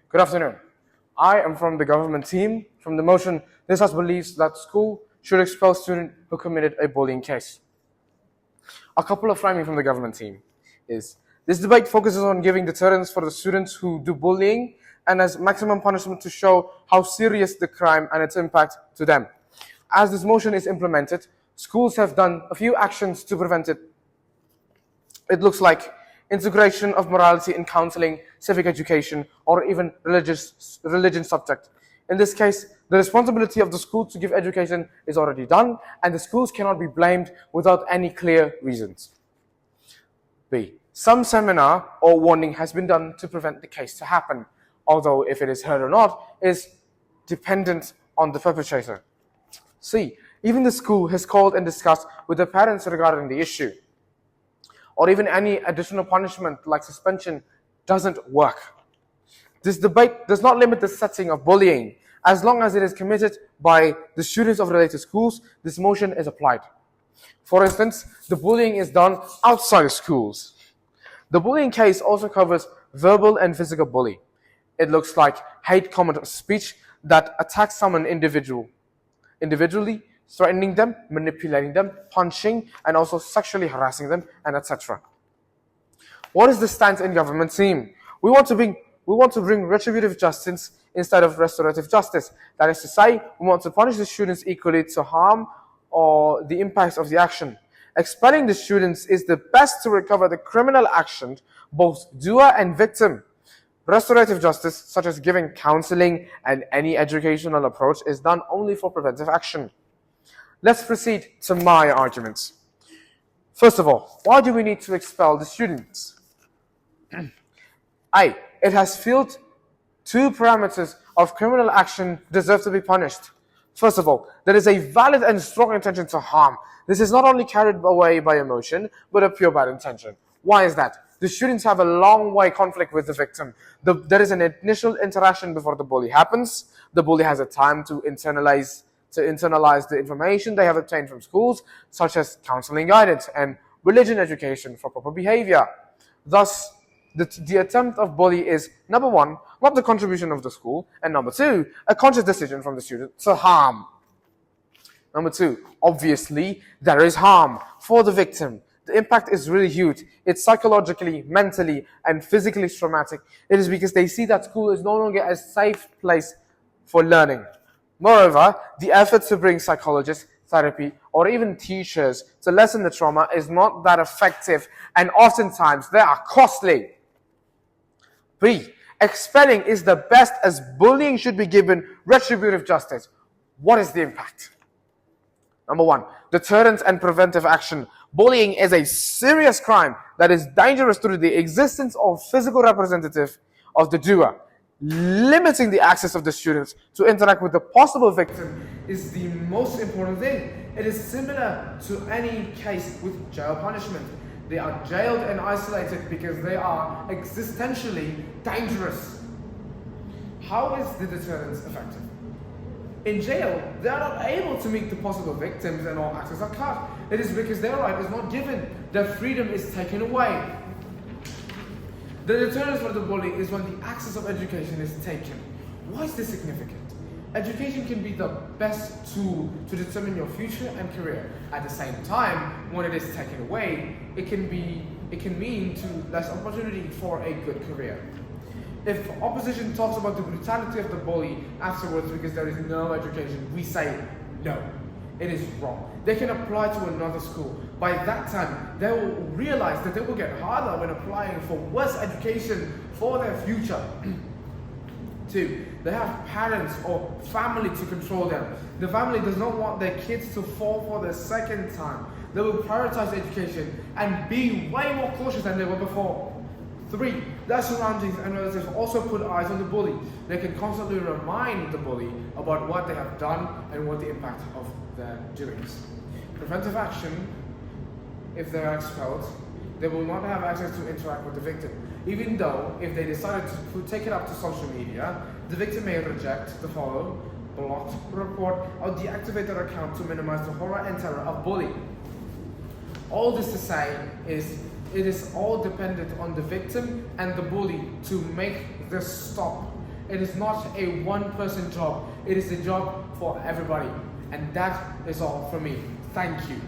Good afternoon. I am from the government team. From the motion, this House believes that school should expel student who committed a bullying case. A couple of framing from the government team is, this debate focuses on giving deterrence for the students who do bullying and as maximum punishment to show how serious the crime and its impact to them. As this motion is implemented, schools have done a few actions to prevent it. It looks like integration of morality in counseling, civic education, or even religion subject. In this case, the responsibility of the school to give education is already done, and the schools cannot be blamed without any clear reasons. B. Some seminar or warning has been done to prevent the case to happen, although if it is heard or not is dependent on the perpetrator. C. Even the school has called and discussed with the parents regarding the issue, or even any additional punishment like suspension doesn't work. This debate does not limit the setting of bullying. As long as it is committed by the students of related schools, this motion is applied. For instance, the bullying is done outside of schools. The bullying case also covers verbal and physical bullying. It looks like hate comment speech that attacks someone individually, threatening them, manipulating them, punching, and also sexually harassing them, and etc. What is the stance in government team? We want to bring retributive justice instead of restorative justice. That is to say, we want to punish the students equally to harm or the impacts of the action. Expelling the students is the best to recover the criminal action, both doer and victim. Restorative justice, such as giving counseling and any educational approach, is done only for preventive action. Let's proceed to my arguments. First of all, why do we need to expel the students? A. It has failed two parameters of criminal action deserve to be punished. First of all, there is a valid and strong intention to harm. This is not only carried away by emotion, but a pure bad intention. Why is that? The students have a long way conflict with the victim. There is an initial interaction before the bully happens. The bully has a time to internalize the information they have obtained from schools, such as counseling guidance and religion education for proper behavior. Thus, the attempt of bully is, number one, not the contribution of the school, and number two, a conscious decision from the student to harm. Number two, obviously, there is harm for the victim. The impact is really huge. It's psychologically, mentally, and physically traumatic. It is because they see that school is no longer a safe place for learning. Moreover, the effort to bring psychologists, therapy, or even teachers to lessen the trauma is not that effective, and oftentimes they are costly. B. Expelling is the best, as bullying should be given retributive justice. What is the impact? Number one, deterrence and preventive action. Bullying is a serious crime that is dangerous through the existence of physical representative of the doer. Limiting the access of the students to interact with the possible victim is the most important thing. It is similar to any case with jail punishment. They are jailed and isolated because they are existentially dangerous. How is the deterrence effective? In jail, they are not able to meet the possible victims and all access are cut. It is because their right is not given. Their freedom is taken away. The deterrence for the bully is when the access of education is taken. Why is this significant? Education can be the best tool to determine your future and career. At the same time, when it is taken away, it can mean to less opportunity for a good career. If opposition talks about the brutality of the bully afterwards because there is no education, we say no. It is wrong. They can apply to another school. By that time, they will realize that they will get harder when applying for worse education for their future. 2, they have parents or family to control them. The family does not want their kids to fall for the second time. They will prioritize education and be way more cautious than they were before. 3, their surroundings and relatives also put eyes on the bully. They can constantly remind the bully about what they have done and what the impact of their doings. Preventive action, if they are expelled, they will not have access to interact with the victim. Even though, if they decided to take it up to social media, the victim may reject the follow, block, report, or deactivate their account to minimize the horror and terror of bullying. All this to say is, it is all dependent on the victim and the bully to make this stop. It is not a one-person job. It is a job for everybody. And that is all from me. Thank you.